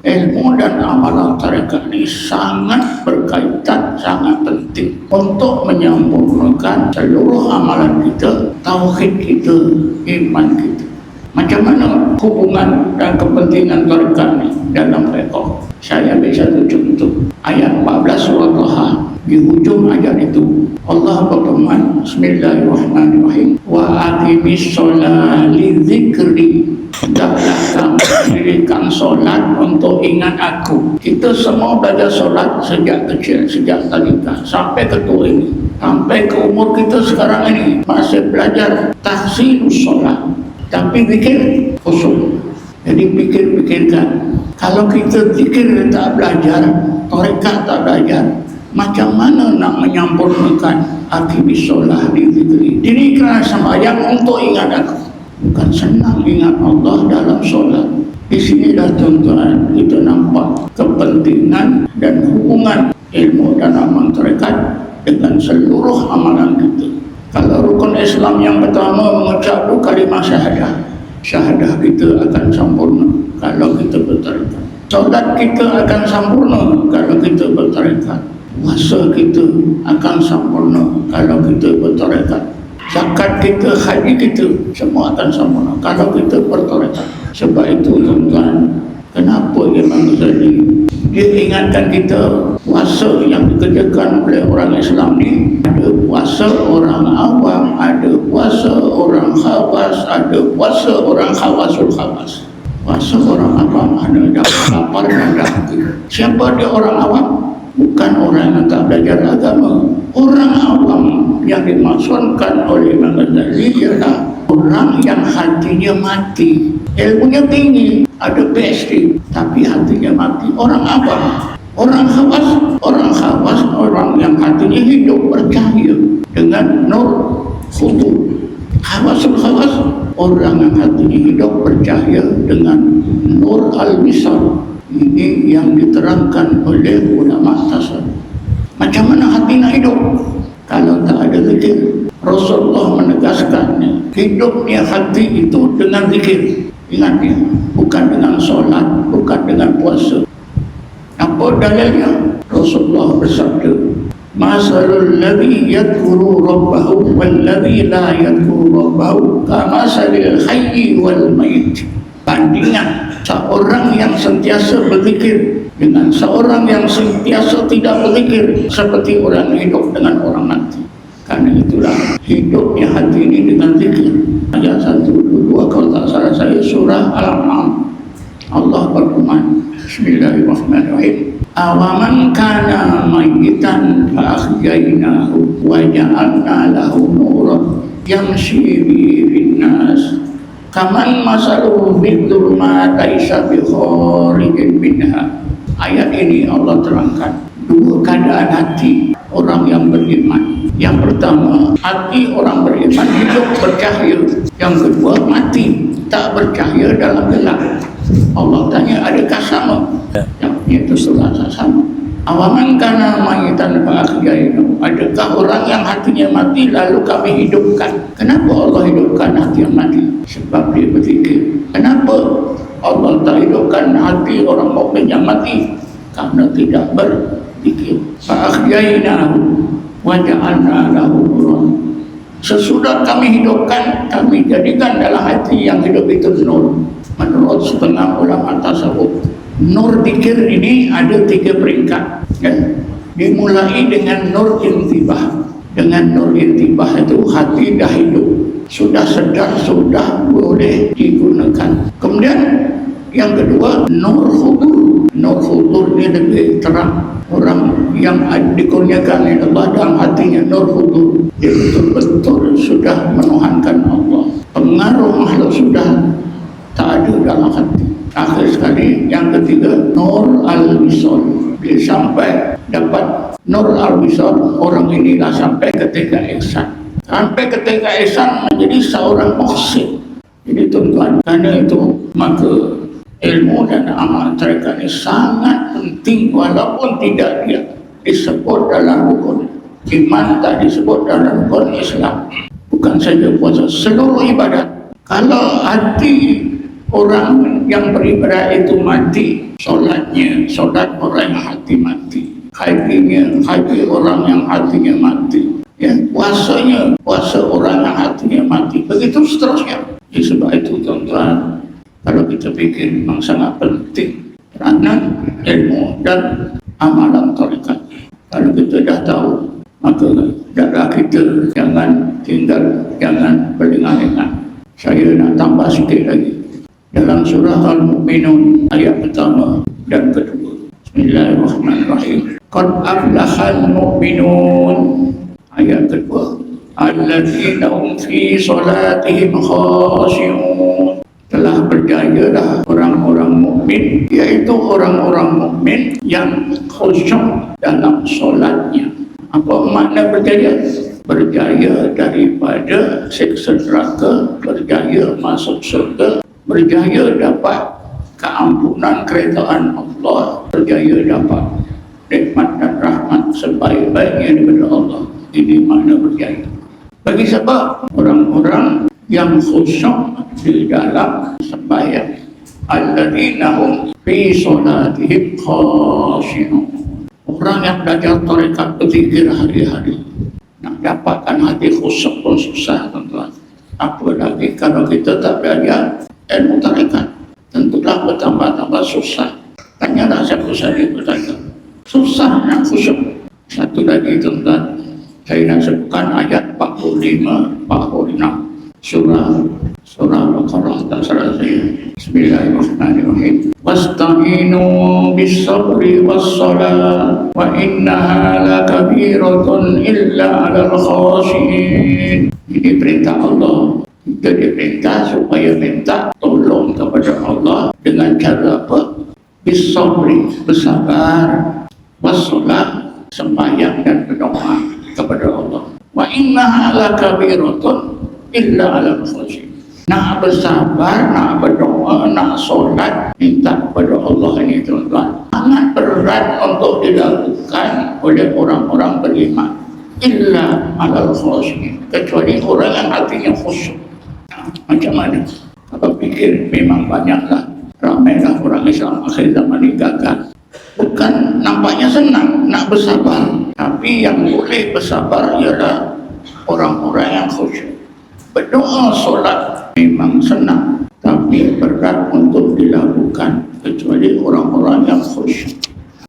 ilmu dan amalan tarekat ini sangat berkaitan, sangat penting untuk menyempurnakan seluruh amalan kita, tauhid kita, iman kita. Macam mana hubungan dan kepentingan tarekat ini dalam fiqh? Saya ambil satu contoh. Ayat 14 surah Taha. Di hujung ayat itu Allah berfirman, Bismillahirrahmanirrahim, wa aqimis sholat li dzikri. Hendaklah kamu mendirikan solat untuk ingat aku. Kita semua belajar solat sejak kecil, sejak balita sampai ke tua ini, sampai ke umur kita sekarang ini masih belajar tahsinus solat. Tapi zikir khusyuk. Jadi pikir-pikirkan, kalau kita zikir tak belajar, tarekat tak belajar, macam mana nak menyempurnakan aqimis solat di zikri? Dirikan sembahyang untuk ingat aku. Bukan senang ingat Allah dalam solat. Di sinilah tuan-tuan kita nampak kepentingan dan hubungan ilmu dan amal tarekat dengan seluruh amalan kita. Kalau rukun Islam yang pertama mengucap kalimah syahadah, syahadah kita akan sempurna kalau kita bertarekat. Solat kita akan sempurna kalau kita bertarekat. Puasa kita akan sempurna kalau kita bertarekat. Zakat kita, haji kita, semua akan sempurna kalau kita bertarekat. Sebab itu tuan-tuan, kenapa Imam Ghazali dia ingatkan kita puasa yang dikerjakan oleh orang Islam ni, ada puasa orang awam, ada puasa orang khawas, ada puasa orang khawasul khawas. Puasa orang awam ada lapar dan dahaga. Siapa dia orang awam? Bukan orang yang tak belajar agama. Orang awam yang dimaksudkan oleh Imam Ghazali ialah orang yang hatinya mati, ilmunya tinggi, ada PhD, tapi hatinya mati. Orang awam. Orang khawas, orang yang hatinya hidup bercahaya dengan nur khudu. Khawasul khawas, orang yang hatinya hidup bercahaya dengan nur al-misal. Ini yang diterangkan oleh ulama tasawuf. Macam mana hati nak hidup kalau tak ada zikir? Rasulullah menegaskannya, hidupnya hati itu dengan zikir. Ingatnya, bukan dengan solat, bukan dengan puasa. Apa dalilnya? Rasulullah bersabda, masalul ladzi yadhkuru rabbahu wal ladzi la yadhkuru rabbahu kamasalil hayyi wal mayit. Bandingan seorang yang sentiasa berzikir dengan seorang yang sentiasa tidak berzikir seperti orang hidup dengan orang mati. Karena itulah hidupnya hati ini dengan zikir. Ayat 1, 2, kalau tak salah saya surah Al-An'am. Allah berfirman, Bismillahirrahmanirrahim, awaman kana mayyitan fa ahyaynahu wa ja'alna lahu nuran yamshi bihi fin nas kaman masaluhu bidhulmat laisa bi kharijin minha. Ayat ini Allah terangkan dua keadaan hati orang yang beriman. Yang pertama, hati orang beriman hidup bercahaya. Yang kedua, mati tak bercahaya dalam gelap. Allah tanya, adakah sama? Yang itu surah sama. Awaman kana mayitan fa ahyaynahu. Adakah orang yang hatinya mati lalu kami hidupkan? Kenapa Allah hidupkan hati yang mati? Sebab dia berzikir. Kenapa Allah tak hidupkan hati orang mukmin yang mati? Karena tidak berzikir. Fa ahyaynahu wa ja'alna lahu nuran. Sesudah kami hidupkan, kami jadikan dalam hati yang hidup itu nur. Menurut setengah ulama tasawuf, nur zikir ini ada 3 peringkat, ya. Dimulai dengan nur intibah. Dengan nur intibah itu hati dah hidup, sudah sedar, sudah boleh digunakan. Kemudian yang kedua, nur hudur. Nur hudur ini lebih terang. Orang yang dikurniakan oleh Allah dalam hatinya nur hudur, dia betul-betul sudah menuhankan Allah. Pengaruh makhluk sudah tak ada dalam hati. Akhir sekali yang ketiga, nur al-wisal. Dia sampai dapat nur al-wisal, orang inilah sampai ketika ihsan. Sampai ketika ihsan menjadi seorang muhsin. Jadi tuan-tuan, karena itu maka ilmu dan amal tarekat ini sangat penting, walaupun tidak dia disebut dalam rukun iman, tak disebut dalam rukun Islam. Bukan saja puasa, seluruh ibadat. Kalau hati orang yang beribadah itu mati, sholatnya sholat orang yang hati mati, hajinya haji orang yang hatinya mati, ya puasanya puasa orang yang hatinya mati, begitu seterusnya. Sebab itu tuan-tuan, kalau kita pikir memang sangat penting peranan ilmu dan amalan tarekat. Kalau kita dah tahu, maka darah kita jangan tinggal, jangan berlengah-lengah. Saya nak tambah sikit lagi dalam surah Al-Mu'minun ayat pertama dan kedua. Bismillahirrahmanirrahim. Qad aflahal mu'minun, ayat kedua, alladzina hum fi salatihim khashi'un, telah berjayalah orang-orang mukmin, yaitu orang-orang mukmin yang khusyuk dalam solatnya. Apa makna berjaya? Berjaya daripada siksa neraka, berjaya masuk surga, berjaya dapat keampunan kerajaan Allah, berjaya dapat nikmat dan rahmat sebaik-baiknya daripada Allah. Ini makna berjaya. Bagi sebab orang-orang yang khusyuk di dalam sembahyang, alladzina hum fi salatihim khashi'un, orang yang belajar tarekat berzikir hari-hari, nak dapatkan hati khusyuk pun susah tuan-tuan. Apalagi kalau kita tak belajar ilmu tarekat, tentulah bertambah-tambah susah. Tanyalah siapa saya bertanya, susah nak khusyuk. Satu lagi tuan-tuan, saya nak sebutkan ayat 45, 46 surah Al-Baqarah, tak salah saya. Bismillahirrahmanirrahim. Wasta'inu bis-sabri was-salat wa innaha lakabiratun illa 'alal khashi'in. Ini perintah Allah. Kita diperintah supaya minta tolong kepada Allah dengan cara apa? Bis-sabri, bersabar, was-salat, sembahyang dan berdoa kepada Allah. Wa innaha lakabiratun illa 'alal khashi'in. Nak bersabar, nak berdoa, nak solat, minta kepada Allah ini tuan-tuan, sangat berat untuk dilakukan oleh orang-orang beriman. Illa 'alal khashi'in, kecuali orang yang hatinya khusyuk. Macam mana? Apa fikir memang banyaklah, ramailah orang Islam akhir zaman ini gagal. Bukan nampaknya senang nak bersabar, tapi yang boleh bersabar ialah orang-orang yang khusyuk. Berdoa solat memang senang, tapi berat untuk dilakukan kecuali orang-orang yang khusyuk.